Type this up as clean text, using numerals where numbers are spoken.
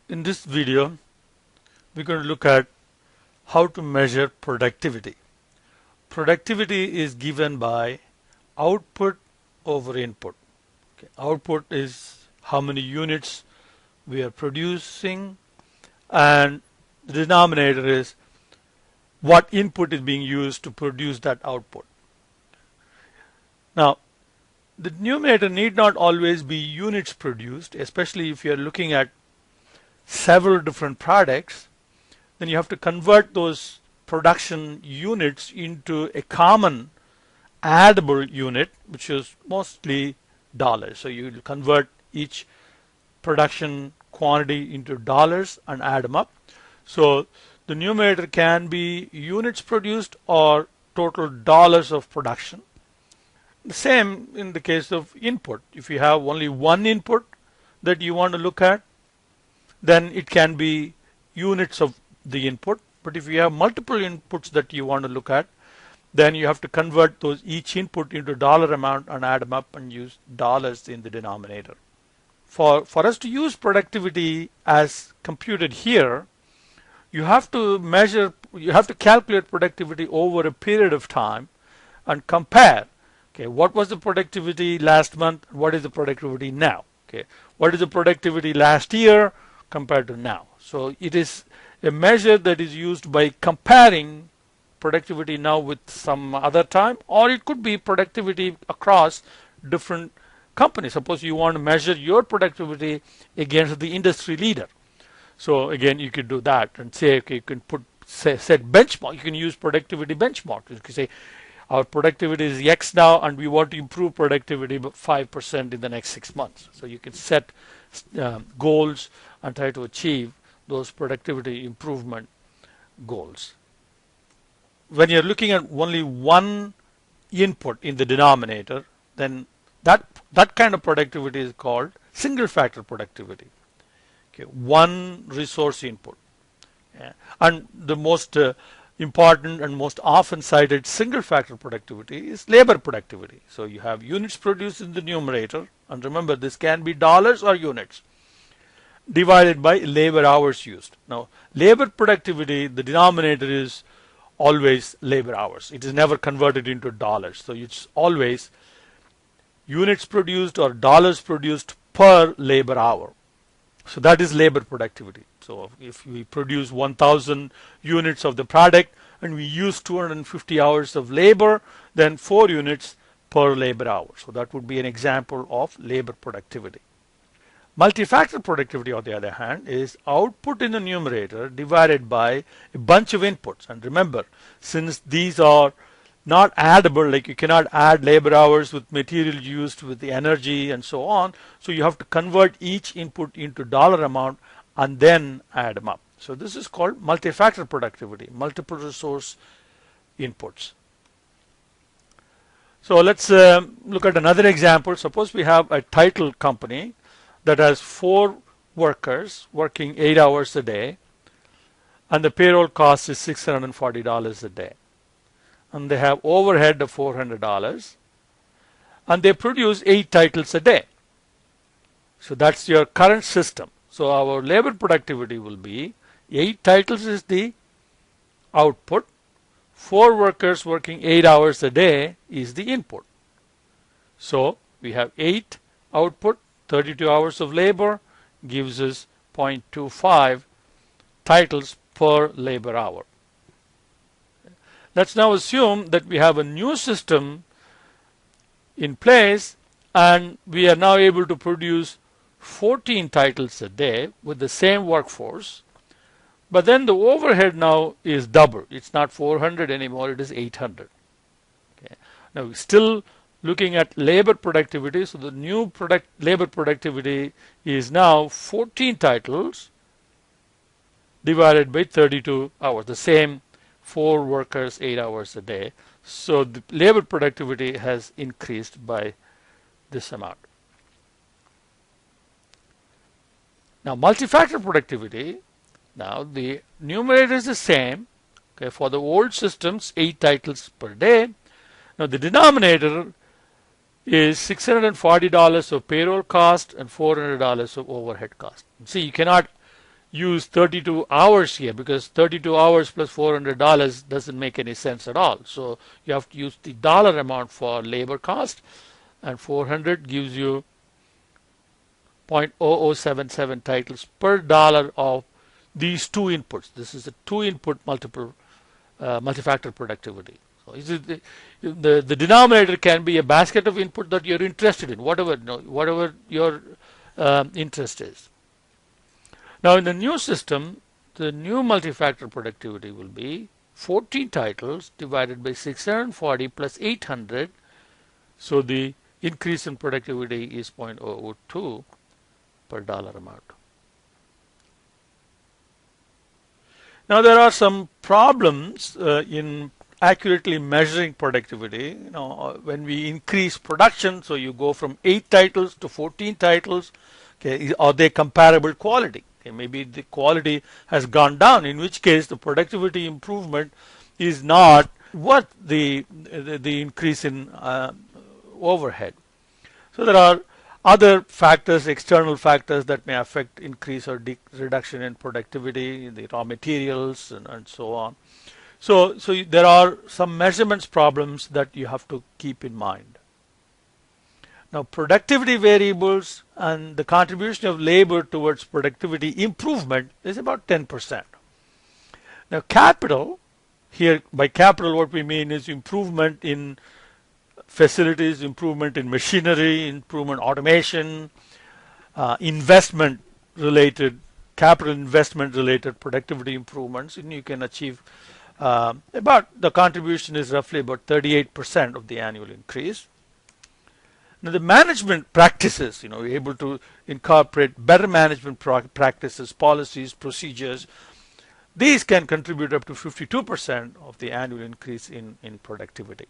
In this video, we're going to look at how to measure productivity. Productivity is given by output over input. Okay. Output is how many units we are producing, and the denominator is what input is being used to produce that output. Now, the numerator need not always be units produced, especially if you're looking at several different products. Then you have to convert those production units into a common addable unit, which is mostly dollars. So you convert each production quantity into dollars and add them up. So the numerator can be units produced or total dollars of production. The same in the case of input. If you have only one input that you want to look at, then it can be units of the input. But if you have multiple inputs that you want to look at, then you have to convert those each input into dollar amount and add them up and use dollars in the denominator. For us to use productivity as computed here, you have to calculate productivity over a period of time and compare. Okay, what was the productivity last month? What is the productivity now? Okay, what is the productivity last year compared to now? So it is a measure that is used by comparing productivity now with some other time, or it could be productivity across different companies. Suppose you want to measure your productivity against the industry leader. So again, you could do that and say, okay, you can set benchmark. You can use productivity benchmark. You can say, our productivity is X now, and we want to improve productivity by 5% in the next 6 months. So you can set goals and try to achieve those productivity improvement goals. When you're looking at only one input in the denominator, then that kind of productivity is called single factor productivity. Okay, one resource input. Yeah. And the most important and most often cited single factor productivity is labor productivity. So you have units produced in the numerator, and remember this can be dollars or units, divided by labor hours used. Now labor productivity, the denominator is always labor hours. It is never converted into dollars. So it's always units produced or dollars produced per labor hour. So that is labor productivity. So if we produce 1,000 units of the product and we use 250 hours of labor, then 4 units per labor hour. So that would be an example of labor productivity. Multifactor productivity, on the other hand, is output in the numerator divided by a bunch of inputs. And remember, since these are not addable, like you cannot add labor hours with material used, with the energy and so on, so you have to convert each input into dollar amount and then add them up. So this is called multifactor productivity, multiple resource inputs. So let's look at another example. Suppose we have a title company that has 4 workers working 8 hours a day, and the payroll cost is $640 a day. And they have overhead of $400, and they produce 8 titles a day. So that's your current system. So our labor productivity will be 8 titles is the output, 4 workers working 8 hours a day is the input. So we have 8 output, 32 hours of labor gives us 0.25 titles per labor hour. Let's now assume that we have a new system in place and we are now able to produce 14 titles a day with the same workforce, but then the overhead now is double. It's not 400 anymore, it is 800. Okay. Now we're still looking at labor productivity, so the new labor productivity is now 14 titles divided by 32 hours, the same 4 workers 8 hours a day. So the labor productivity has increased by this amount. Now multifactor productivity, now the numerator is the same. Okay, for the old systems, 8 titles per day. Now the denominator is $640 of payroll cost and $400 of overhead cost. See, you cannot use 32 hours here, because 32 hours plus $400 doesn't make any sense at all. So you have to use the dollar amount for labor cost, and 400 gives you 0.0077 titles per dollar of these two inputs. This is a two input multifactor productivity. So the denominator can be a basket of input that you're interested in, whatever your interest is. Now in the new system, the new multifactor productivity will be 14 titles divided by 640 plus 800. So the increase in productivity is 0.002 per dollar amount. Now there are some problems in accurately measuring productivity. When we increase production, so you go from 8 titles to 14 titles, okay, are they comparable quality? Okay, maybe the quality has gone down, in which case the productivity improvement is not worth the increase in overhead. So there are other factors, external factors that may affect increase or reduction in productivity, the raw materials and so on. So there are some measurements problems that you have to keep in mind. Now productivity variables and the contribution of labor towards productivity improvement is about 10%. Now capital, here by capital what we mean is improvement in facilities, improvement in machinery, improvement automation, investment related, capital investment related productivity improvements, and you can achieve about, the contribution is roughly about 38% of the annual increase. Now the management practices, we're able to incorporate better management practices, policies, procedures. These can contribute up to 52% of the annual increase in productivity.